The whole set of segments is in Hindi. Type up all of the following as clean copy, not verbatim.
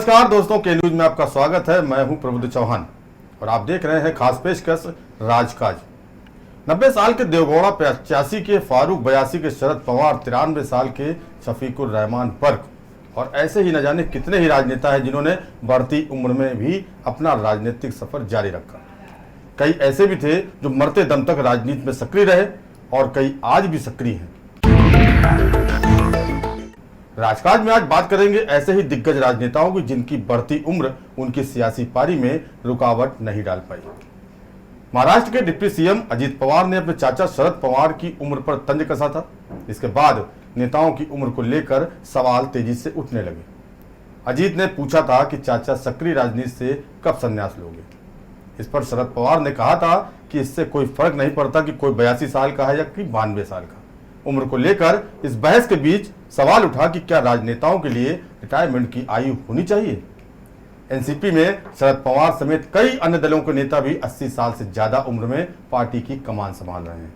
नमस्कार दोस्तों, के न्यूज में आपका स्वागत है। मैं हूं प्रबुद्ध चौहान और आप देख रहे हैं खास पेशकश राजकाज। 90 साल के देवगौड़ा 85 के फारूक, 82 के शरद पवार, 93 साल के शफीकुर रहमान बर्क और ऐसे ही न जाने कितने ही राजनेता हैं जिन्होंने बढ़ती उम्र में भी अपना राजनीतिक सफर जारी रखा। कई ऐसे भी थे जो मरते दम तक राजनीति में सक्रिय रहे और कई आज भी सक्रिय हैं। राजकाज में आज बात करेंगे ऐसे ही दिग्गज राजनेताओं की जिनकी बढ़ती उम्र उनकी सियासी पारी में रुकावट नहीं डाल पाई। महाराष्ट्र के डिप्टी सीएम अजीत पवार ने अपने चाचा शरद पवार की उम्र पर तंज कसा था। इसके बाद नेताओं की उम्र को लेकर सवाल तेजी से उठने लगे। अजीत ने पूछा था कि चाचा सक्रिय राजनीति से कब संन्यास लोगे। इस पर शरद पवार ने कहा था कि इससे कोई फर्क नहीं पड़ता कि कोई 82 साल का है या कि 92 साल का। उम्र को लेकर इस बहस के बीच सवाल उठा कि क्या राजनेताओं के लिए रिटायरमेंट की आयु होनी चाहिए। एनसीपी में शरद पवार समेत कई अन्य दलों के नेता भी 80 साल से ज्यादा उम्र में पार्टी की कमान संभाल रहे हैं।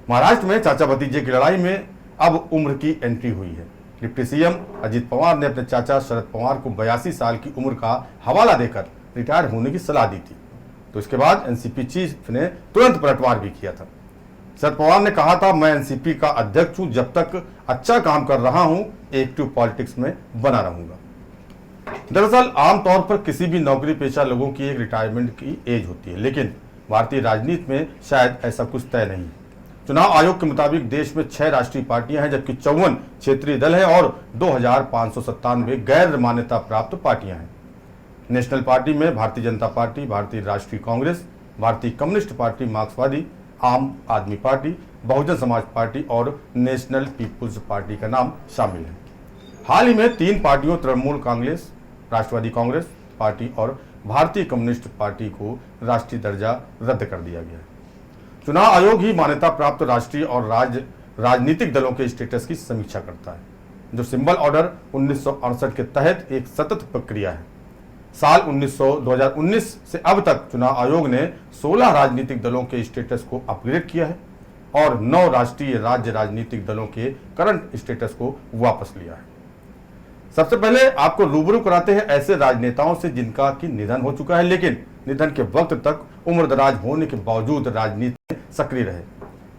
महाराष्ट्र में चाचा भतीजे की लड़ाई में अब उम्र की एंट्री हुई है। डिप्टी सीएम अजीत पवार ने अपने चाचा शरद पवार को 82 साल की उम्र का हवाला देकर रिटायर होने की सलाह दी थी, तो इसके बाद एनसीपी चीफ ने तुरंत पलटवार भी किया था। शरद पवार ने कहा था, मैं एनसीपी का अध्यक्ष हूं, जब तक अच्छा काम कर रहा हूं एक्टिव पॉलिटिक्स में बना रहूंगा। दरअसल आमतौर पर किसी भी नौकरी पेशा लोगों की एक रिटायरमेंट की एज होती है, लेकिन भारतीय राजनीति में शायद ऐसा कुछ तय नहीं है। चुनाव आयोग के मुताबिक देश में 6 राष्ट्रीय पार्टियां हैं, जबकि 54 क्षेत्रीय दल हैं और 2597 गैर मान्यता प्राप्त पार्टियां हैं। नेशनल पार्टी में भारतीय जनता पार्टी, भारतीय राष्ट्रीय कांग्रेस, भारतीय कम्युनिस्ट पार्टी, मार्क्सवादी, आम आदमी पार्टी, बहुजन समाज पार्टी और नेशनल पीपुल्स पार्टी का नाम शामिल है। हाल ही में 3 पार्टियों तृणमूल कांग्रेस, राष्ट्रवादी कांग्रेस पार्टी और भारतीय कम्युनिस्ट पार्टी को राष्ट्रीय दर्जा रद्द कर दिया गया है। चुनाव आयोग ही मान्यता प्राप्त राष्ट्रीय और राजनीतिक दलों के स्टेटस की समीक्षा करता है, जो सिंबल ऑर्डर 1968 के तहत एक सतत प्रक्रिया है। साल 2019 से अब तक चुनाव आयोग ने 16 राजनीतिक दलों के स्टेटस को अपग्रेड किया है और 9 राष्ट्रीय राज्य राजनीतिक दलों के करंट स्टेटस को वापस लिया है। सबसे पहले आपको रूबरू कराते हैं ऐसे राजनेताओं से जिनका कि निधन हो चुका है, लेकिन निधन के वक्त तक उम्रदराज होने के बावजूद राजनीति में सक्रिय रहे।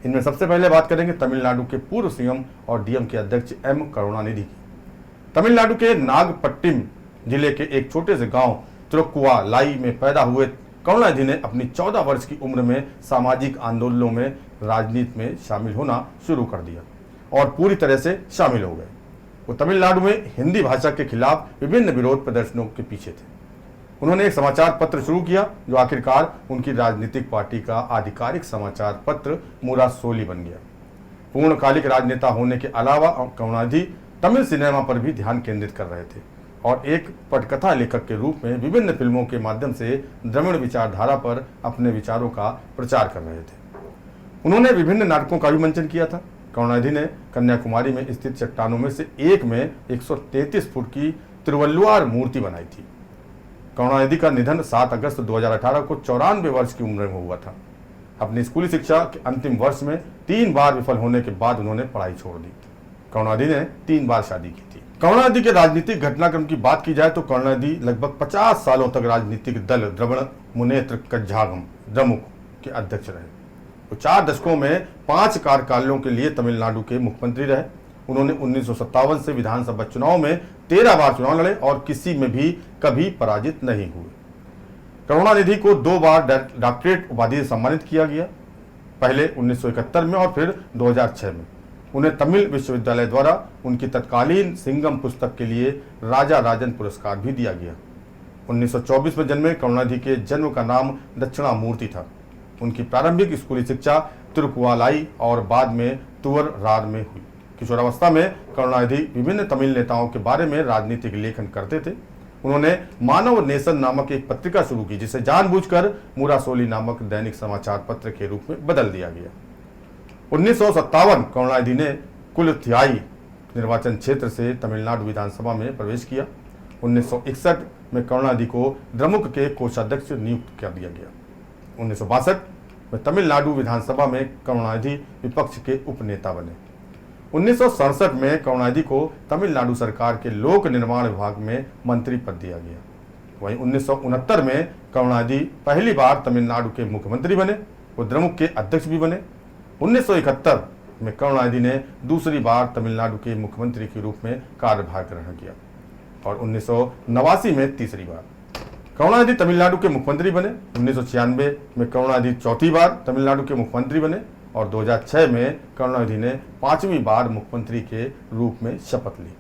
इनमें सबसे पहले बात करेंगे तमिलनाडु के पूर्व सीएम और डीएम के अध्यक्ष एम करुणानिधि की। तमिलनाडु के नागपट्टिनम जिले के एक छोटे से गांव तिरुक्कुवालाई में पैदा हुए करुणानिधि ने अपनी 14 वर्ष की उम्र में सामाजिक आंदोलनों में राजनीति में शामिल होना शुरू कर दिया और पूरी तरह से शामिल हो गए। वो तमिलनाडु में हिंदी भाषा के खिलाफ विभिन्न विरोध प्रदर्शनों के पीछे थे। उन्होंने एक समाचार पत्र शुरू किया जो आखिरकार उनकी राजनीतिक पार्टी का आधिकारिक समाचार पत्र मुरासोली बन गया। पूर्णकालिक राजनेता होने के अलावा करुणानिधि तमिल सिनेमा पर भी ध्यान केंद्रित कर रहे थे और एक पटकथा लेखक के रूप में विभिन्न फिल्मों के माध्यम से द्रविड़ विचारधारा पर अपने विचारों का प्रचार कर रहे थे। उन्होंने विभिन्न नाटकों का भी मंचन किया था। करुणानिधि ने कन्याकुमारी में स्थित चट्टानों में से एक में 133 फुट की तिरुवल्लुवार मूर्ति बनाई थी। करुणानिधि का निधन 7 अगस्त 2018 को 94 वर्ष की उम्र में हुआ था। अपनी स्कूली शिक्षा के अंतिम वर्ष में 3 बार विफल होने के बाद उन्होंने पढ़ाई छोड़ दी। करुणानिधि ने 3 बार शादी की थी। करुणानिधि के राजनीतिक घटनाक्रम की बात की जाए तो करुणानिधि लगभग 50 सालों तक राजनीतिक दल द्रविड़ मुनेत्र कझागम द्रमुक के अध्यक्ष रहे। वो 4 दशकों में 5 कार्यकालों के लिए तमिलनाडु के मुख्यमंत्री रहे। उन्होंने 1957 से विधानसभा चुनाव में 13 बार चुनाव लड़े और किसी में भी कभी पराजित नहीं हुए। करुणानिधि को 2 बार डॉक्टरेट उपाधि से सम्मानित किया गया, पहले 1971 में और फिर 2006 में। उन्हें तमिल विश्वविद्यालय द्वारा उनकी तत्कालीन सिंगम पुस्तक के लिए राजा राजन पुरस्कार भी दिया गया। 1924 में जन्मे करुणानिधि के जन्म का नाम दक्षिणामूर्ति था। उनकी प्रारंभिक स्कूली शिक्षा तिरुक्कुवालाई और बाद में तुवररार में हुई। किशोरावस्था में करुणानिधि विभिन्न तमिल नेताओं के बारे में राजनीतिक लेखन करते थे। उन्होंने मानव नेशन नामक एक पत्रिका शुरू की, जिसे जानबूझकर मुरासोली नामक दैनिक समाचार पत्र के रूप में बदल दिया गया। 1957 करुणानिधि ने कुलथियाई निर्वाचन क्षेत्र से तमिलनाडु विधानसभा में प्रवेश किया। 1961 में करुणानिधि को द्रमुक के कोषाध्यक्ष नियुक्त कर दिया गया। 1962 में तमिलनाडु विधानसभा में करुणानिधि विपक्ष के उपनेता बने। 1967 में करुणानिधि को तमिलनाडु सरकार के लोक निर्माण विभाग में मंत्री पद दिया गया। वहीं 1969 में करुणानिधि पहली बार तमिलनाडु के मुख्यमंत्री बने, वो द्रमुक के अध्यक्ष भी बने। 1971 में करुणानिधि ने दूसरी बार तमिलनाडु के मुख्यमंत्री के रूप में कार्यभार ग्रहण किया और 1989 में तीसरी बार करुणानिधि तमिलनाडु के मुख्यमंत्री बने। 1996 में करुणानिधि चौथी बार तमिलनाडु के मुख्यमंत्री बने और 2006 में करुणानिधि ने 5वीं बार मुख्यमंत्री के रूप में शपथ ली।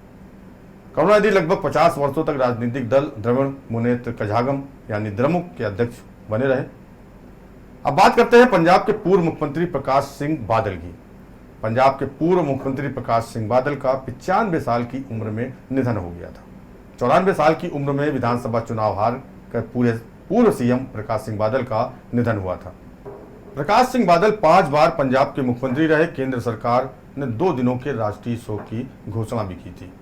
करुणानिधि लगभग 50 वर्षों तक राजनीतिक दल द्रविड़ मुनेत्र कझागम यानी द्रमुक के अध्यक्ष बने रहे। अब बात करते हैं पंजाब के पूर्व मुख्यमंत्री प्रकाश सिंह बादल की। पंजाब के पूर्व मुख्यमंत्री प्रकाश सिंह बादल का 95 साल की उम्र में निधन हो गया था। 94 साल की उम्र में विधानसभा चुनाव हार कर पूर्व सीएम प्रकाश सिंह बादल का निधन हुआ था। प्रकाश सिंह बादल 5 बार पंजाब के मुख्यमंत्री रहे। केंद्र सरकार ने 2 दिनों के राष्ट्रीय शोक की घोषणा भी की थी।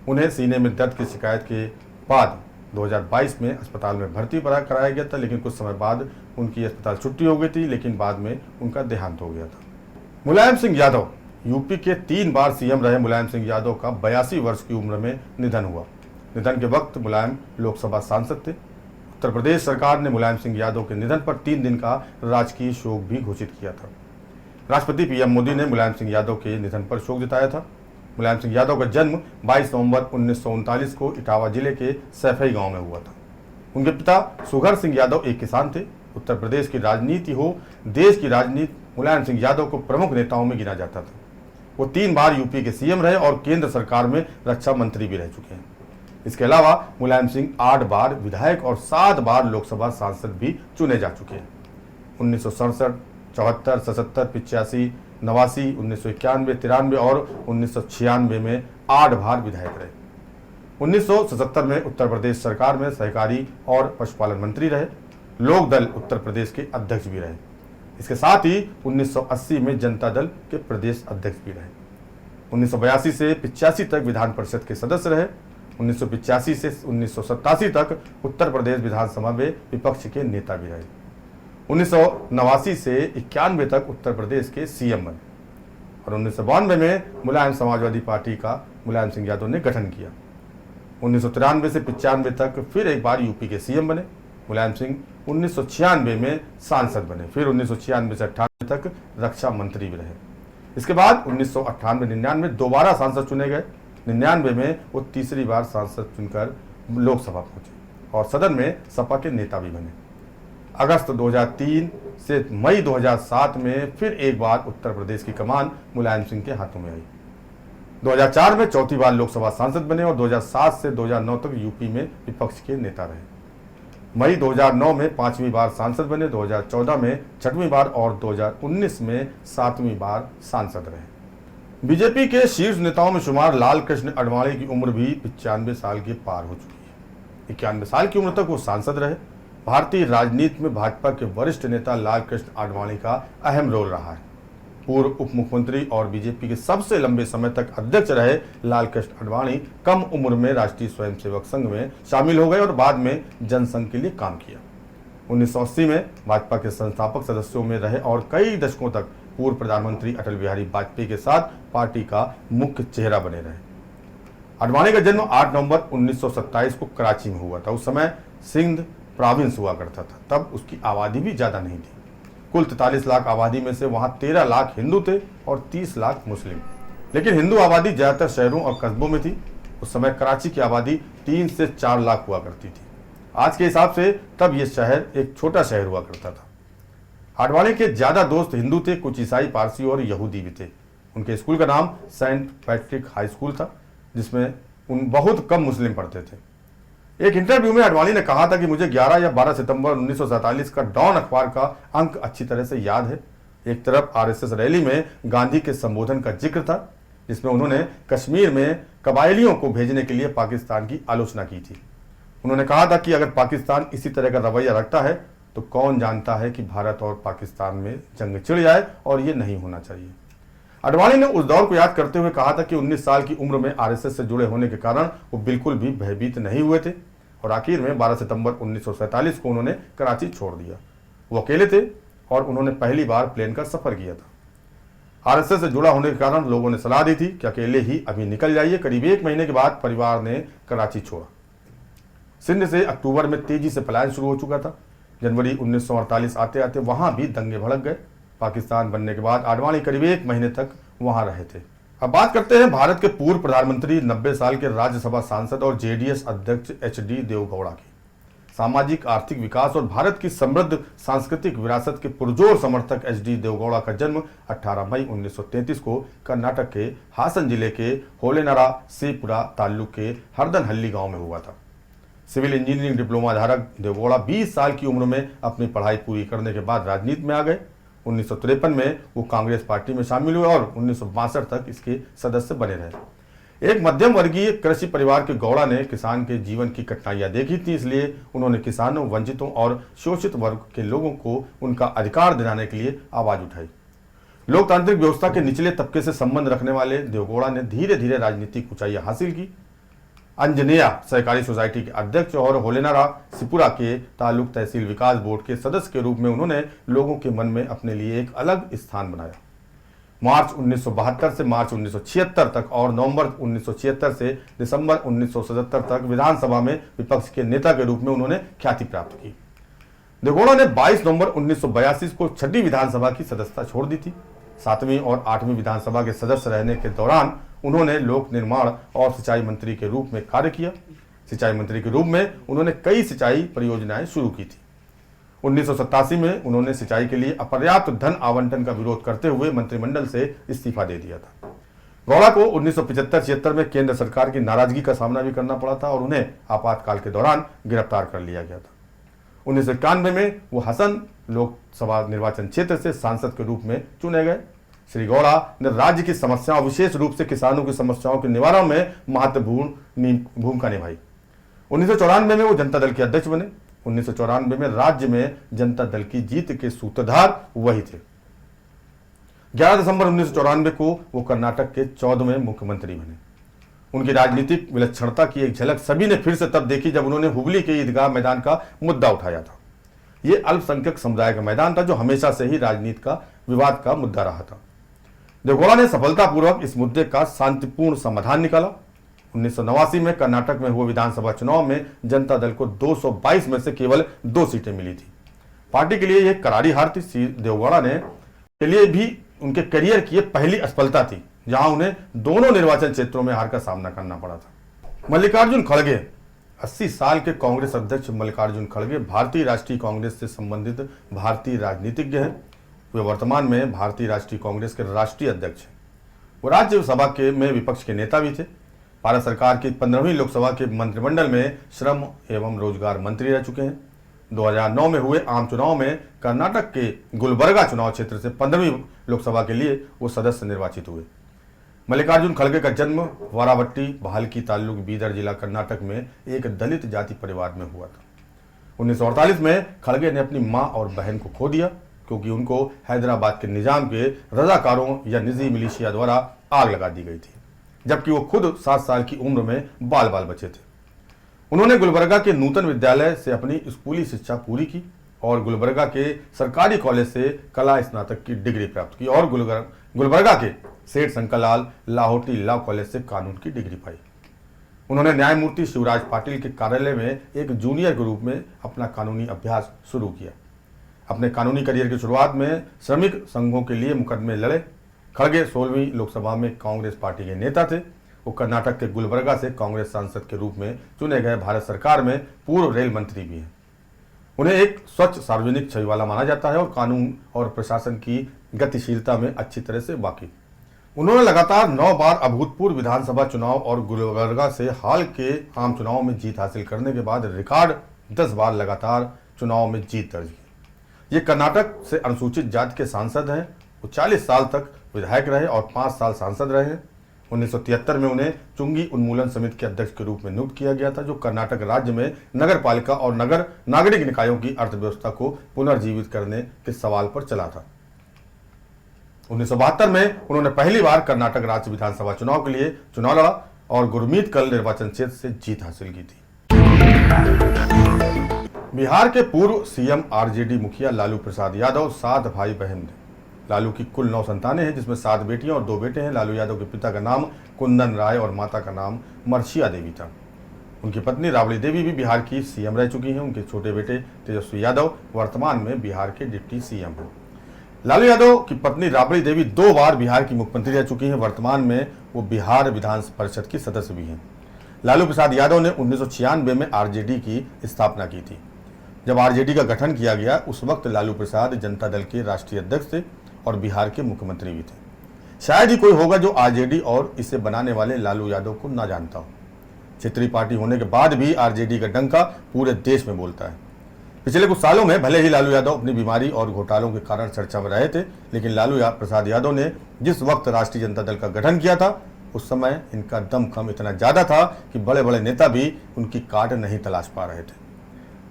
उन्हें सीने में दर्द की शिकायत के बाद 2022 में अस्पताल में भर्ती कराया गया था, लेकिन कुछ समय बाद उनकी अस्पताल छुट्टी हो गई थी, लेकिन बाद में उनका देहांत हो गया था। मुलायम सिंह यादव यूपी के 3 बार सीएम रहे मुलायम सिंह यादव का 82 वर्ष की उम्र में निधन हुआ। निधन के वक्त मुलायम लोकसभा सांसद थे। उत्तर प्रदेश सरकार ने मुलायम सिंह यादव के निधन पर 3 दिन का राजकीय शोक भी घोषित किया था। राष्ट्रपति पीएम मोदी ने मुलायम सिंह यादव के निधन पर शोक जताया था। मुलायम सिंह यादव का जन्म 22 नवंबर 1939 को इटावा जिले के सैफई गांव में हुआ था। उनके पिता सुघर सिंह यादव एक किसान थे। उत्तर प्रदेश की राजनीति हो देश की राजनीति, मुलायम सिंह यादव को प्रमुख नेताओं में गिना जाता था। वो 3 बार यूपी के सीएम रहे और केंद्र सरकार में रक्षा मंत्री भी रह चुके हैं। इसके अलावा मुलायम सिंह 8 बार विधायक और 7 बार लोकसभा सांसद भी चुने जा चुके हैं। 1967, 74, 77, 85, 89, 1991, 93 और 1996 में 8 बार विधायक रहे। 1977 में उत्तर प्रदेश सरकार में सहकारी और पशुपालन मंत्री रहे। लोक दल उत्तर प्रदेश के अध्यक्ष भी रहे। इसके साथ ही 1980 में जनता दल के प्रदेश अध्यक्ष भी रहे। 1982 से 85 तक विधान परिषद के सदस्य रहे। 1985 से 1987 तक उत्तर प्रदेश विधानसभा में विपक्ष के नेता भी रहे। 1989 से 91 तक उत्तर प्रदेश के सीएम बने और 1992 में मुलायम समाजवादी पार्टी का मुलायम सिंह यादव ने गठन किया। 1993 से 95 तक फिर एक बार यूपी के सीएम बने। मुलायम सिंह 1996 में सांसद बने, फिर 1996 से 98 तक रक्षा मंत्री भी रहे। इसके बाद 1998-99 दोबारा सांसद चुने गए। 99 में वो तीसरी बार सांसद चुनकर लोकसभा पहुंचे और सदन में सपा के नेता भी बने। अगस्त 2003 से मई 2007 में फिर एक बार उत्तर प्रदेश की कमान मुलायम सिंह के हाथों में आई। 2004 में चौथी बार लोकसभा सांसद बने और 2007 से 2009 तक यूपी में विपक्ष के नेता रहे। मई 2009 में 5वीं बार सांसद बने, 2014 में 6वीं बार और 2019 में 7वीं बार सांसद रहे। बीजेपी के शीर्ष नेताओं में शुमार लाल कृष्ण आडवाणी की उम्र भी 95 साल के पार हो चुकी है। 91 साल की उम्र तक वो सांसद रहे। भारतीय राजनीति में भाजपा के वरिष्ठ नेता लाल कृष्ण आडवाणी का अहम रोल रहा है। पूर्व उप मुख्यमंत्री और बीजेपी के सबसे लंबे समय तक अध्यक्ष रहे लाल कृष्ण आडवाणी कम उम्र में राष्ट्रीय स्वयंसेवक संघ में शामिल हो गए और बाद में जनसंघ के लिए काम किया। 1980 में भाजपा के संस्थापक सदस्यों में रहे और कई दशकों तक पूर्व प्रधानमंत्री अटल बिहारी वाजपेयी के साथ पार्टी का मुख्य चेहरा बने रहे। आडवाणी का जन्म 8 नवंबर 1927 को कराची में हुआ था। उस समय सिंध प्रोविंस हुआ करता था, तब उसकी आबादी भी ज्यादा नहीं थी। कुल 43 लाख आबादी में से वहां 13 लाख हिंदू थे और 30 लाख मुस्लिम। लेकिन हिंदू आबादी ज्यादातर शहरों और कस्बों में थी। उस समय कराची की आबादी 3 से 4 लाख हुआ करती थी। आज के हिसाब से तब यह शहर एक छोटा शहर हुआ करता था। आडवाणी के ज्यादा दोस्त हिंदू थे, कुछ ईसाई, पारसी और यहूदी भी थे। उनके स्कूल का नाम सेंट पैट्रिक हाई स्कूल था, जिसमें बहुत कम मुस्लिम पढ़ते थे। एक इंटरव्यू में आडवाणी ने कहा था कि मुझे 11 या 12 सितंबर 1947 का डॉन अखबार का अंक अच्छी तरह से याद है। एक तरफ आरएसएस रैली में गांधी के संबोधन का जिक्र था, जिसमें उन्होंने कश्मीर में कबायलियों को भेजने के लिए पाकिस्तान की आलोचना की थी। उन्होंने कहा था कि अगर पाकिस्तान इसी तरह का रवैया रखता है तो कौन जानता है कि भारत और पाकिस्तान में जंग छिड़ जाए, और ये नहीं होना चाहिए। आडवाणी ने उस दौर को याद करते हुए कहा था कि 19 साल की उम्र में आरएसएस से जुड़े होने के कारण वो बिल्कुल भी भयभीत नहीं हुए थे और आखिर में 12 सितंबर 1947 को उन्होंने कराची छोड़ दिया। वो अकेले थे और उन्होंने पहली बार प्लेन का सफर किया था। आरएसएस से जुड़ा होने के कारण लोगों ने सलाह दी थी कि अकेले ही अभी निकल जाइए। करीब 1 महीने के बाद परिवार ने कराची छोड़ा। सिंध से अक्टूबर में तेजी से पलायन शुरू हो चुका था। जनवरी 1948 आते आते वहां भी दंगे भड़क गए। पाकिस्तान बनने के बाद आडवाणी करीब 1 महीने तक वहां रहे थे। अब बात करते हैं भारत के पूर्व प्रधानमंत्री, 90 साल के राज्यसभा सांसद और जेडीएस अध्यक्ष एचडी देवगौड़ा की। सामाजिक आर्थिक विकास और भारत की समृद्ध सांस्कृतिक विरासत के पुरजोर समर्थक एचडी देवगौड़ा का जन्म 18 मई 1933 को कर्नाटक के हासन जिले के होलेनरा सीपुरा ताल्लुक के हरदनहल्ली गांव में हुआ था। सिविल इंजीनियरिंग डिप्लोमा धारक देवगौड़ा 20 साल की उम्र में अपनी पढ़ाई पूरी करने के बाद राजनीति में आ गए। 1953 में वो कांग्रेस पार्टी में शामिल हुए और 1962 तक इसके सदस्य बने रहे। एक मध्यम वर्गीय कृषि परिवार के गौड़ा ने किसान के जीवन की कठिनाइयां देखी थी, इसलिए उन्होंने किसानों, वंचितों और शोषित वर्ग के लोगों को उनका अधिकार दिलाने के लिए आवाज उठाई। लोकतांत्रिक व्यवस्था के निचले तबके से संबंध रखने वाले देवगौड़ा ने धीरे धीरे राजनीतिक ऊंचाइयां हासिल की। अंजनेया सहकारी सोसाइटी के अध्यक्ष और होलेनारा सिपुरा के तालुक तहसील विकास बोर्ड के सदस्य के रूप में उन्होंने लोगों के मन में अपने लिए एक अलग स्थान बनाया। मार्च 1972 से मार्च 1976 तक और नवंबर 1976 से दिसंबर 1977 तक विधानसभा में विपक्ष के नेता के रूप में उन्होंने ख्याति प्राप्त की। देवगौड़ा ने 22 नवंबर 1982 को 6वीं विधानसभा की सदस्यता छोड़ दी थी। 7वीं और 8वीं विधानसभा के सदस्य रहने के दौरान उन्होंने लोक निर्माण और सिंचाई मंत्री के रूप में कार्य किया। सिंचाई मंत्री के रूप में उन्होंने कई सिंचाई परियोजनाएं शुरू की थी। 1987 में उन्होंने सिंचाई के लिए अपर्याप्त धन आवंटन का विरोध करते हुए मंत्रिमंडल से इस्तीफा दे दिया था। गौड़ा को 1975-76 में केंद्र सरकार की नाराजगी का सामना भी करना पड़ा था और उन्हें आपातकाल के दौरान गिरफ्तार कर लिया गया था। 1991 में वो हसन लोकसभा निर्वाचन क्षेत्र से सांसद के रूप में चुने गए। श्री गौड़ा ने राज्य की समस्याओं, विशेष रूप से किसानों की समस्याओं के निवारण में महत्वपूर्ण भूमिका निभाई। 1994 में वो जनता दल के अध्यक्ष बने। 1994 में राज्य में जनता दल की जीत के सूत्रधार वही थे। 11 दिसंबर 1994 को वो कर्नाटक के 14वें मुख्यमंत्री बने। उनकी राजनीतिक विलक्षणता की एक झलक सभी ने फिर से तब देखी जब उन्होंने हुगली के ईदगाह मैदान का मुद्दा उठाया था। ये अल्पसंख्यक समुदाय का मैदान था जो हमेशा से ही राजनीति का विवाद का मुद्दा रहा था। देवगौड़ा ने सफलतापूर्वक इस मुद्दे का शांतिपूर्ण समाधान निकाला। 1989 में कर्नाटक में हुए विधानसभा चुनाव में जनता दल को 222 में से केवल 2 सीटें मिली थी। पार्टी के लिए यह करारी हार थी। देवगौड़ा ने के लिए भी उनके करियर की पहली असफलता थी, जहां उन्हें दोनों निर्वाचन क्षेत्रों में हार का सामना करना पड़ा था। मल्लिकार्जुन खड़गे, 80 साल के कांग्रेस अध्यक्ष मल्लिकार्जुन खड़गे भारतीय राष्ट्रीय कांग्रेस से संबंधित भारतीय राजनीतिज्ञ हैं। वे वर्तमान में भारतीय राष्ट्रीय कांग्रेस के राष्ट्रीय अध्यक्ष हैं। वो राज्यसभा के में विपक्ष के नेता भी थे। भारत सरकार की 15वीं लोकसभा के मंत्रिमंडल में श्रम एवं रोजगार मंत्री रह चुके हैं। 2009 में हुए आम चुनाव में कर्नाटक के गुलबर्गा चुनाव क्षेत्र से 15वीं लोकसभा के लिए वो सदस्य निर्वाचित हुए। मल्लिकार्जुन खड़गे का जन्म वारावट्टी, भालकी ताल्लुक, बीदर जिला, कर्नाटक में एक दलित जाति परिवार में हुआ था। 1948 में खड़गे ने अपनी मां और बहन को खो दिया क्योंकि उनको हैदराबाद के निजाम के रजाकारों या निजी मिलिशिया द्वारा आग लगा दी गई थी, जबकि वो खुद 7 साल की उम्र में बाल बाल बचे थे। उन्होंने गुलबर्गा के नूतन विद्यालय से अपनी स्कूली शिक्षा पूरी की और गुलबर्गा के सरकारी कॉलेज से कला स्नातक की डिग्री प्राप्त की और गुलबर्गा के सेठ शंकरलाल लाहौटी लॉ कॉलेज से कानून की डिग्री पाई। उन्होंने न्यायमूर्ति शिवराज पाटिल के कार्यालय में एक जूनियर के रूप में अपना कानूनी अभ्यास शुरू किया। अपने कानूनी करियर की शुरुआत में श्रमिक संघों के लिए मुकदमे लड़े। खड़गे 16वीं लोकसभा में कांग्रेस पार्टी के नेता थे। वो कर्नाटक के गुलबर्गा से कांग्रेस सांसद के रूप में चुने गए भारत सरकार में पूर्व रेल मंत्री भी हैं। उन्हें एक स्वच्छ सार्वजनिक छवि वाला माना जाता है और कानून और प्रशासन की गतिशीलता में अच्छी तरह से वाकिफ। उन्होंने लगातार 9 बार अभूतपूर्व विधानसभा चुनाव और गुलबर्गा से हाल के आम चुनाव में जीत हासिल करने के बाद रिकॉर्ड 10 बार लगातार चुनाव में जीत दर्ज की। ये कर्नाटक से अनुसूचित जाति के सांसद हैं। वो 40 साल तक विधायक रहे और 5 साल सांसद रहे। 1973 में उन्हें चुंगी उन्मूलन समिति के अध्यक्ष के रूप में नियुक्त किया गया था, जो कर्नाटक राज्य में नगर पालिका और नागरिक निकायों की अर्थव्यवस्था को पुनर्जीवित करने के सवाल पर चला था। 1972 में उन्होंने पहली बार कर्नाटक राज्य विधानसभा चुनाव के लिए चुनाव लड़ा और गुरमीतकल निर्वाचन क्षेत्र से जीत हासिल की थी। बिहार के पूर्व सीएम आरजेडी मुखिया लालू प्रसाद यादव 7 भाई बहन थे। लालू की कुल 9 संतानें हैं, जिसमें 7 बेटियां और 2 बेटे हैं। लालू यादव के पिता का नाम कुंदन राय और माता का नाम मर्छिया देवी था। उनकी पत्नी राबड़ी देवी भी बिहार की सीएम रह चुकी हैं। उनके छोटे बेटे तेजस्वी यादव वर्तमान में बिहार के डिप्टी सीएम हैं। लालू यादव की पत्नी राबड़ी देवी 2 बार बिहार की मुख्यमंत्री रह चुकी हैं। वर्तमान में वो बिहार विधान परिषद की सदस्य भी हैं। लालू प्रसाद यादव ने 1996 में आरजेडी की स्थापना की थी। जब आरजेडी का गठन किया गया उस वक्त लालू प्रसाद जनता दल के राष्ट्रीय अध्यक्ष थे और बिहार के मुख्यमंत्री भी थे। शायद ही कोई होगा जो आरजेडी और इसे बनाने वाले लालू यादव को ना जानता हो। क्षेत्रीय पार्टी होने के बाद भी आरजेडी का डंका पूरे देश में बोलता है। पिछले कुछ सालों में भले ही लालू यादव अपनी बीमारी और घोटालों के कारण चर्चा में रहे थे, लेकिन लालू प्रसाद यादव ने जिस वक्त राष्ट्रीय जनता दल का गठन किया था उस समय इनका दमखम इतना ज्यादा था कि बड़े बड़े नेता भी उनकी काट नहीं तलाश पा रहे थे।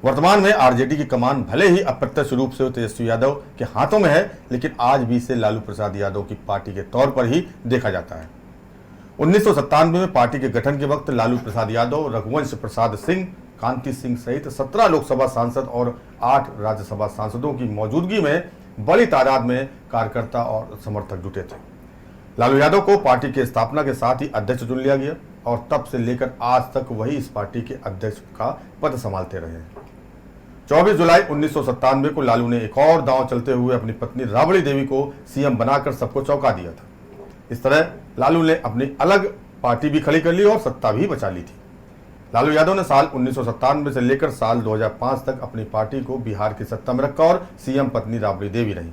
वर्तमान में आरजेडी की कमान भले ही अप्रत्यक्ष रूप से तेजस्वी यादव के हाथों में है, लेकिन आज भी इसे लालू प्रसाद यादव की पार्टी के तौर पर ही देखा जाता है। 1997 में पार्टी के गठन के वक्त लालू प्रसाद यादव, रघुवंश प्रसाद सिंह, कांति सिंह सहित 17 लोकसभा सांसद और 8 राज्यसभा सांसदों की मौजूदगी में बड़ी तादाद में कार्यकर्ता और समर्थक जुटे थे। लालू यादव को पार्टी की स्थापना के साथ ही अध्यक्ष चुन लिया गया और तब से लेकर आज तक वही इस पार्टी के अध्यक्ष का पद संभालते रहे। 24 जुलाई 1997 को लालू ने एक और दांव चलते हुए अपनी पत्नी राबड़ी देवी को सीएम बनाकर सबको चौंका दिया था। इस तरह लालू ने अपनी अलग पार्टी भी खड़ी कर ली और सत्ता भी बचा ली थी। लालू यादव ने साल 1997 से लेकर साल 2005 तक अपनी पार्टी को बिहार की सत्ता में रखा और सीएम पत्नी राबड़ी देवी रही।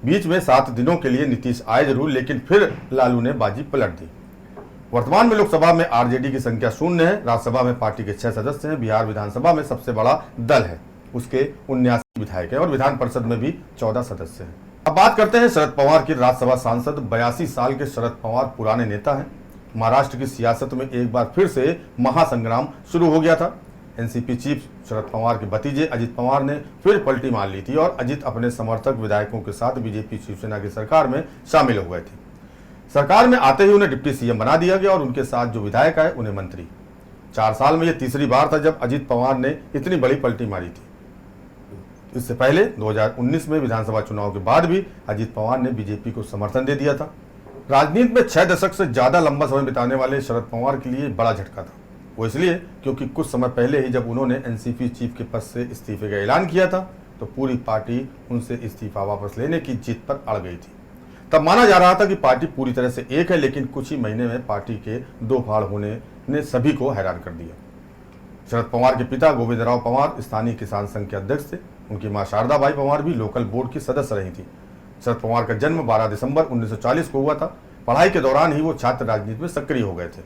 बीच में 7 दिनों के लिए नीतीश आए जरूर, लेकिन फिर लालू ने बाजी पलट दी। वर्तमान में लोकसभा में आरजेडी की संख्या 0 है। राज्यसभा में पार्टी के 6 सदस्य हैं। बिहार विधानसभा में सबसे बड़ा दल है, उसके 79 विधायक हैं और विधान परिषद में भी 14 सदस्य हैं। अब बात करते हैं शरद पवार की। राज्यसभा सांसद 82 साल के शरद पवार पुराने नेता हैं। महाराष्ट्र की सियासत में एक बार फिर से महासंग्राम शुरू हो गया था। एनसीपी चीफ शरद पवार के भतीजे अजित पवार ने फिर पलटी मार ली थी और अजित अपने समर्थक विधायकों के साथ बीजेपी शिवसेना की सरकार में शामिल हो गए थे। सरकार में आते ही उन्हें डिप्टी सीएम बना दिया गया और उनके साथ जो विधायक आए उन्हें मंत्री। 4 साल में यह तीसरी बार था जब अजित पवार ने इतनी बड़ी पलटी मारी थी। इससे पहले 2019 में विधानसभा चुनाव के बाद भी अजित पवार ने बीजेपी को समर्थन दे दिया था। राजनीति में 6 दशक से ज्यादा लंबा समय बिताने वाले शरद पवार के लिए बड़ा झटका था। वो इसलिए क्योंकि कुछ समय पहले ही जब उन्होंने एनसीपी चीफ के पद से इस्तीफे का ऐलान किया था तो पूरी पार्टी उनसे इस्तीफा वापस लेने की जिद पर अड़ गई थी। तब माना जा रहा था कि पार्टी पूरी तरह से एक है, लेकिन कुछ ही महीने में पार्टी के 2 फाड़ होने ने सभी को हैरान कर दिया। शरद पवार के पिता गोविंदराव पवार स्थानीय किसान संघ के अध्यक्ष थे। उनकी मां शारदाबाई पवार भी लोकल बोर्ड की सदस्य रही थी। शरद पवार का जन्म 12 दिसंबर 1940 को हुआ था। पढ़ाई के दौरान ही वो छात्र राजनीति में सक्रिय हो गए थे।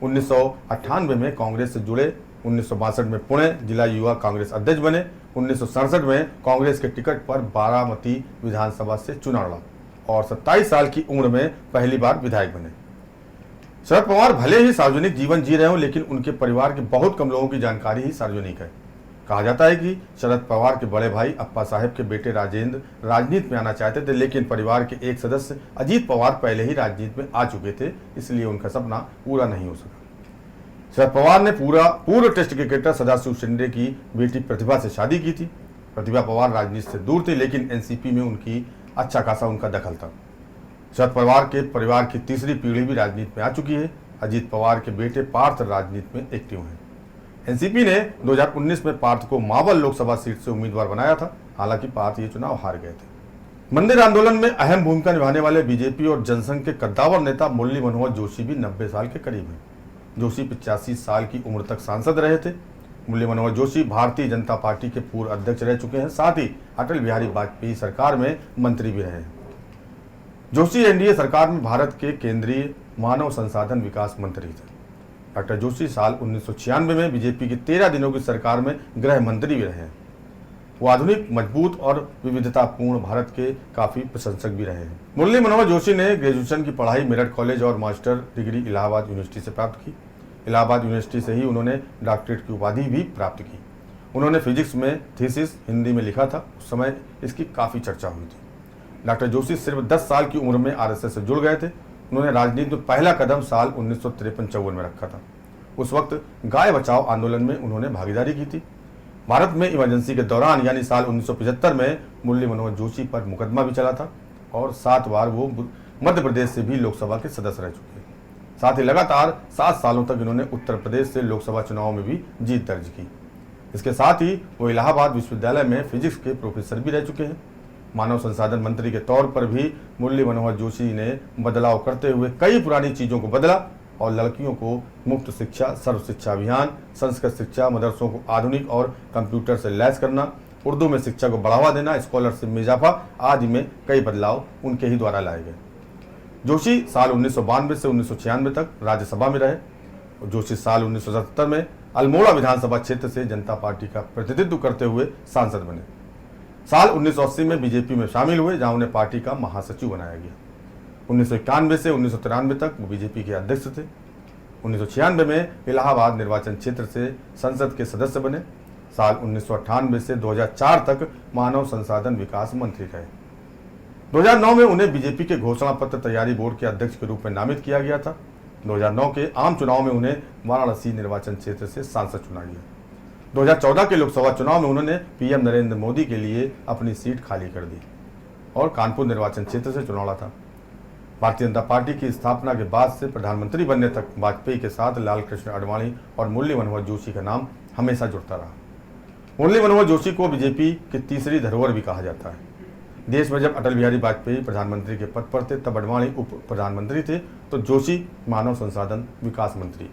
1998 में कांग्रेस से जुड़े। 1962 में पुणे जिला युवा कांग्रेस अध्यक्ष बने। 1967 में कांग्रेस के टिकट पर बारामती विधानसभा से चुनाव लड़ा और 27 साल की उम्र में पहली बार विधायक बने। शरद पवार भले ही सार्वजनिक जीवन जी रहे हो, लेकिन उनके परिवार के बहुत कम लोगों की जानकारी ही सार्वजनिक है। कहा जाता है कि शरद पवार के बड़े भाई अप्पा साहब के बेटे राजेंद्र राजनीति में आना चाहते थे, लेकिन परिवार के एक सदस्य अजीत पवार पहले ही राजनीति में आ चुके थे, इसलिए उनका सपना पूरा नहीं हो सका। शरद पवार ने पूर्व टेस्ट क्रिकेटर सदाशिव शिंदे की बेटी प्रतिभा से शादी की थी। प्रतिभा पवार राजनीति से दूर थी, लेकिन एनसीपी में उनकी अच्छा खासा उनका दखल था। शरद पवार के परिवार की तीसरी पीढ़ी भी राजनीति में आ चुकी है। अजीत पवार के बेटे पार्थ राजनीति में एक्टिव हैं। एनसीपी ने 2019 में पार्थ को मावल लोकसभा सीट से उम्मीदवार बनाया था। हालांकि पार्थ ये चुनाव हार गए थे। मंदिर आंदोलन में अहम भूमिका निभाने वाले बीजेपी और जनसंघ के कद्दावर नेता मुरली मनोहर जोशी भी 90 साल के करीब हैं। जोशी 85 साल की उम्र तक सांसद रहे थे। मुरली मनोहर जोशी भारतीय जनता पार्टी के पूर्व अध्यक्ष रह चुके हैं, साथ ही अटल बिहारी वाजपेयी सरकार में मंत्री भी रहे हैं। जोशी एनडीए सरकार में भारत के केंद्रीय मानव संसाधन विकास मंत्री थे। डॉक्टर जोशी साल 1996 में बीजेपी की 13 दिनों की सरकार में गृह मंत्री भी रहे हैं। वो आधुनिक, मजबूत और विविधतापूर्ण भारत के काफी प्रशंसक भी रहे हैं। मुरली मनोहर जोशी ने ग्रेजुएशन की पढ़ाई मेरठ कॉलेज और मास्टर डिग्री इलाहाबाद यूनिवर्सिटी से प्राप्त की। इलाहाबाद यूनिवर्सिटी से ही उन्होंने डॉक्टरेट की उपाधि भी प्राप्त की। उन्होंने फिजिक्स में थीसिस हिंदी में लिखा था। उस समय इसकी काफी चर्चा हुई थी। डॉक्टर जोशी सिर्फ 10 साल की उम्र में आरएसएस से जुड़ गए थे। उन्होंने राजनीति में पहला कदम साल 1953-54 में रखा था। उस वक्त गाय बचाओ आंदोलन में उन्होंने भागीदारी की थी। भारत में इमरजेंसी के दौरान यानी साल 1975 में मुरली मनोहर जोशी पर मुकदमा भी चला था। और 7 बार वो मध्य प्रदेश से भी लोकसभा के सदस्य रह चुके हैं। साथ ही लगातार 7 सालों तक इन्होंने उत्तर प्रदेश से लोकसभा चुनाव में भी जीत दर्ज की। इसके साथ ही वो इलाहाबाद विश्वविद्यालय में फिजिक्स के प्रोफेसर भी रह चुके हैं। मानव संसाधन मंत्री के तौर पर भी मुरली मनोहर जोशी ने बदलाव करते हुए कई पुरानी चीज़ों को बदला और लड़कियों को मुफ्त शिक्षा, सर्व शिक्षा अभियान, संस्कृत शिक्षा, मदरसों को आधुनिक और कंप्यूटर से लैस करना, उर्दू में शिक्षा को बढ़ावा देना, स्कॉलरशिप में इजाफा आदि में कई बदलाव उनके ही द्वारा लाए गए। जोशी साल 1992 से 1996 तक राज्यसभा में रहे। जोशी साल 1977 में अल्मोड़ा विधानसभा क्षेत्र से जनता पार्टी का प्रतिनिधित्व करते हुए सांसद बने। साल 1980 में बीजेपी में शामिल हुए, जहां उन्हें पार्टी का महासचिव बनाया गया। 1991 से 1993 तक वो बीजेपी के अध्यक्ष थे। 1996 में इलाहाबाद निर्वाचन क्षेत्र से संसद के सदस्य बने। साल 1998 से 2004 तक मानव संसाधन विकास मंत्री रहे। 2009 में उन्हें बीजेपी के घोषणा पत्र तैयारी बोर्ड के अध्यक्ष के रूप में नामित किया गया था। 2009 के आम चुनाव में उन्हें वाराणसी निर्वाचन क्षेत्र से सांसद चुना गया। 2014 के लोकसभा चुनाव में उन्होंने पीएम नरेंद्र मोदी के लिए अपनी सीट खाली कर दी और कानपुर निर्वाचन क्षेत्र से चुनाव लड़ा था। भारतीय जनता पार्टी की स्थापना के बाद से प्रधानमंत्री बनने तक वाजपेयी के साथ लाल कृष्ण आडवाणी और मुरली मनोहर जोशी का नाम हमेशा जुड़ता रहा। मुरली मनोहर जोशी को बीजेपी की तीसरी धरोहर भी कहा जाता है। देश में जब अटल बिहारी वाजपेयी प्रधानमंत्री के पद पर थे, तब आडवाणी उप प्रधानमंत्री थे तो जोशी मानव संसाधन विकास मंत्री।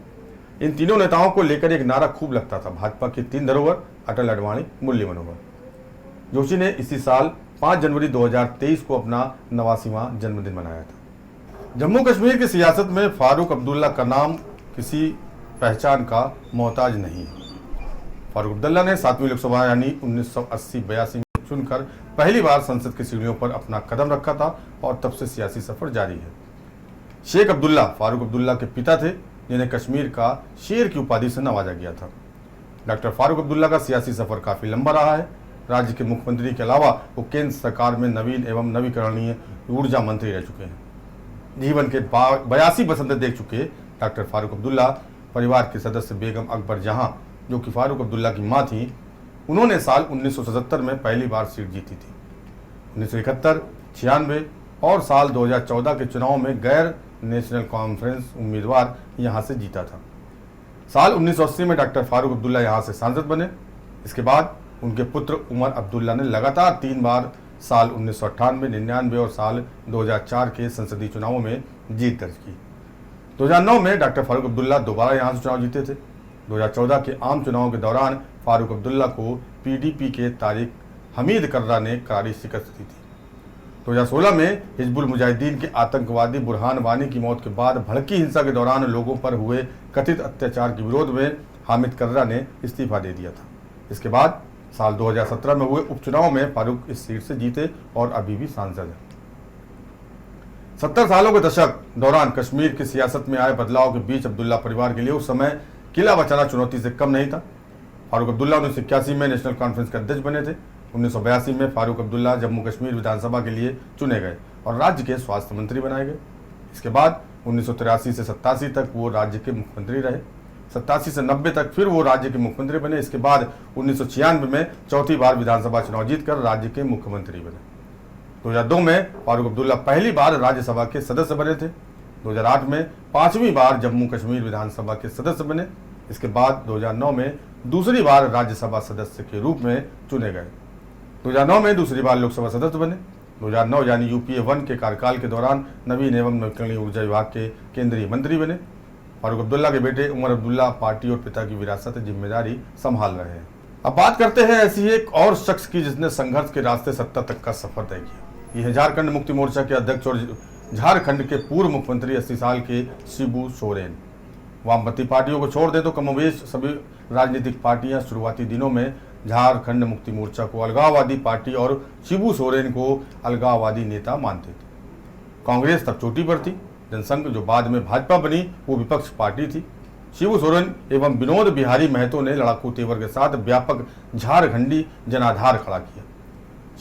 इन तीनों नेताओं को लेकर एक नारा खूब लगता था, भाजपा की 3 धरोहर, अटल, आडवाणी, मुरली मनोहर। जोशी ने इसी साल 5 जनवरी 2023 को अपना 89वां जन्मदिन मनाया था। जम्मू कश्मीर की सियासत में फारूक अब्दुल्ला का नाम किसी पहचान का मोहताज नहीं है। फारूक अब्दुल्ला ने 7वीं लोकसभा यानी 1980-82 में चुनकर पहली बार संसद की सीढ़ियों पर अपना कदम रखा था और तब से सियासी सफर जारी है। शेख अब्दुल्ला फारूक अब्दुल्ला के पिता थे, जिन्हें कश्मीर का शेर की उपाधि से नवाजा गया था। डॉक्टर फारूक अब्दुल्ला का सियासी सफर काफी लंबा रहा है। राज्य के मुख्यमंत्री के अलावा वो केंद्र सरकार में नवीन एवं नवीकरणीय ऊर्जा मंत्री रह चुके हैं। जीवन के 82 बसंत देख चुके डॉक्टर फारूक अब्दुल्ला परिवार के सदस्य बेगम अकबर जहां, जो कि फारूक अब्दुल्ला की मां थी, उन्होंने साल 1977 में पहली बार सीट जीती थी। 1971, 96 और साल 2014 के चुनाव में गैर नेशनल कॉन्फ्रेंस उम्मीदवार यहां से जीता था। साल 1980 में डॉक्टर फारूक अब्दुल्ला यहां से सांसद बने। इसके बाद उनके पुत्र उमर अब्दुल्ला ने लगातार 3 बार साल 1998, 99 और साल 2004 के संसदीय चुनावों में जीत दर्ज की। 2009 में डॉक्टर फारूक अब्दुल्ला दोबारा यहां से चुनाव जीते थे। 2014 के आम चुनाव के दौरान फारूक अब्दुल्ला को पीडीपी के तारिक हमीद कर्रा ने करारी शिकस्त दी थी। 2016 में हिजबुल मुजाहिदीन के आतंकवादी बुरहान वानी की मौत के बाद भड़की हिंसा के दौरान लोगों पर हुए कथित अत्याचार के विरोध में हामिद कर्रा ने इस्तीफा दे दिया था। इसके बाद साल 2017 में हुए उपचुनाव में फारूक इस सीट से जीते और अभी भी सांसद हैं। 70 सालों के दशक दौरान कश्मीर की सियासत में आए बदलाव के बीच अब्दुल्ला परिवार के लिए उस समय किला बचाना चुनौती से कम नहीं था। फारूक अब्दुल्ला 1981 में नेशनल कॉन्फ्रेंस के अध्यक्ष बने थे। 1982 में फारूक अब्दुल्ला जम्मू कश्मीर विधानसभा के लिए चुने गए और राज्य के स्वास्थ्य मंत्री बनाए गए। इसके बाद 1983 से 87 तक वो राज्य के मुख्यमंत्री रहे। 87 से 90 तक फिर वो राज्य के मुख्यमंत्री बने। इसके बाद 1996 में चौथी बार विधानसभा चुनाव जीतकर राज्य के मुख्यमंत्री बने। 2002 में फारूक अब्दुल्ला पहली बार राज्यसभा के सदस्य बने थे। 2008 में 5वीं बार जम्मू कश्मीर विधानसभा के सदस्य बने। इसके बाद 2009 में दूसरी बार राज्यसभा सदस्य के रूप में चुने गए। 2009 में दूसरी बार लोकसभा सदस्य बने। 2009 यानी यूपीए 1 के कार्यकाल के दौरान नवीन एवं नवीकरणीय ऊर्जा विभाग के केंद्रीय मंत्री बने। फारूक अब्दुल्ला के बेटे उमर अब्दुल्ला पार्टी और पिता की विरासत जिम्मेदारी संभाल रहे हैं। अब बात करते हैं ऐसी ही एक और शख्स की जिसने संघर्ष के रास्ते सत्ता तक का सफर तय किया। यह है झारखंड मुक्ति मोर्चा के अध्यक्ष और झारखंड के पूर्व मुख्यमंत्री 80 साल के शिबू सोरेन। वामपंथी पार्टियों को छोड़ दे तो कमोबेश सभी राजनीतिक पार्टियां शुरुआती दिनों में झारखंड मुक्ति मोर्चा को अलगाववादी पार्टी और शिबू सोरेन को अलगाववादी नेता मानते थे। कांग्रेस तब चोटी पर थी। जनसंघ जो बाद में भाजपा बनी वो विपक्ष पार्टी थी। शिबू सोरेन एवं विनोद बिहारी महतो ने लड़ाकू तेवर के साथ व्यापक झारखंडी जनाधार खड़ा किया।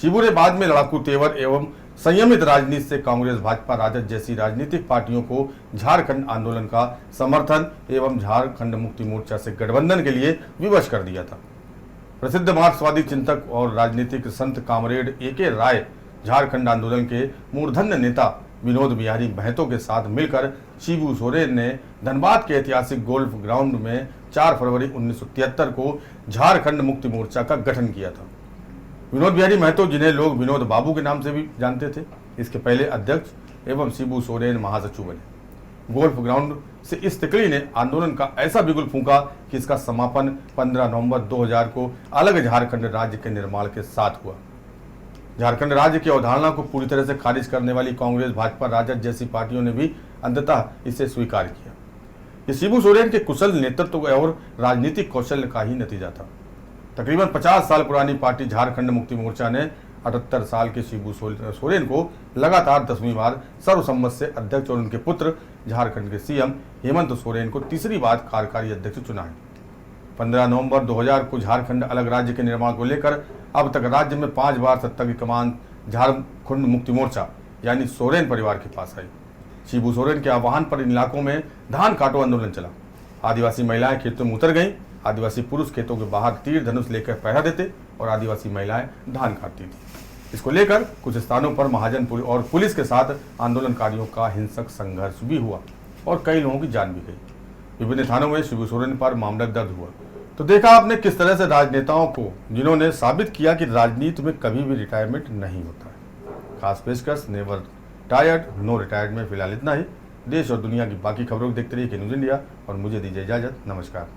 शिबू ने बाद में लड़ाकू तेवर एवं संयमित राजनीति से कांग्रेस, भाजपा, राजद जैसी राजनीतिक पार्टियों को झारखंड आंदोलन का समर्थन एवं झारखंड मुक्ति मोर्चा से गठबंधन के लिए विवश कर दिया था। प्रसिद्ध मार्क्सवादी चिंतक और राजनीतिक संत कामरेड ए.के. राय झारखंड आंदोलन के मूर्धन्य नेता विनोद बिहारी महतो के साथ मिलकर शिबू सोरेन ने धनबाद के ऐतिहासिक गोल्फ ग्राउंड में 4 फरवरी 1973 को झारखंड मुक्ति मोर्चा का गठन किया था। विनोद बिहारी महतो, जिन्हें लोग विनोद बाबू के नाम से भी जानते थे, इसके पहले अध्यक्ष एवं शिबू सोरेन महासचिव बने। गोल्फ ग्राउंड से इस तिकड़ी ने आंदोलन का ऐसा बिगुल फूंका कि इसका समापन 15 नवंबर 2000 को अलग झारखंड राज्य के निर्माण के साथ हुआ। झारखंड राज्य की अवधारणा को पूरी तरह से खारिज करने वाली कांग्रेस, भाजपा, राजद जैसी पार्टियों ने भी अंततः इसे स्वीकार किया। ये शिबू सोरेन के कुशल नेतृत्व और राजनीतिक कौशल का ही नतीजा था। तकरीबन 50 साल पुरानी पार्टी झारखंड मुक्ति मोर्चा ने 78 साल के शिबू सोरेन को लगातार 10वीं बार सर्वसम्मत से अध्यक्ष और उनके पुत्र झारखंड के सीएम हेमंत सोरेन को तीसरी बार कार्यकारी अध्यक्ष चुना है। 15 नवंबर 2000 को झारखंड अलग राज्य के निर्माण को लेकर अब तक राज्य में 5 बार सत्ता की कमान झारखंड मुक्ति मोर्चा यानी सोरेन परिवार के पास आई। शिबू सोरेन के आह्वान पर इन इलाकों में धान काटो आंदोलन चला। आदिवासी महिलाएं खेतों में उतर गईं, आदिवासी पुरुष खेतों के बाहर तीर धनुष लेकर पहरा देते और आदिवासी महिलाएं धान काटती थी। इसको लेकर कुछ स्थानों पर महाजन और पुलिस के साथ आंदोलनकारियों का हिंसक संघर्ष भी हुआ और कई लोगों की जान भी गई। विभिन्न थानों में शिबू सोरेन पर मामला दर्ज हुआ। तो देखा आपने किस तरह से राजनेताओं को, जिन्होंने साबित किया कि राजनीति में कभी भी रिटायरमेंट नहीं होता है। खास पेशकश नेवर टायर्ड नो रिटायर्ड में फिलहाल इतना ही। देश और दुनिया की बाकी खबरों को देखते रहिए न्यूज़ इंडिया और मुझे दीजिए इजाजत। नमस्कार।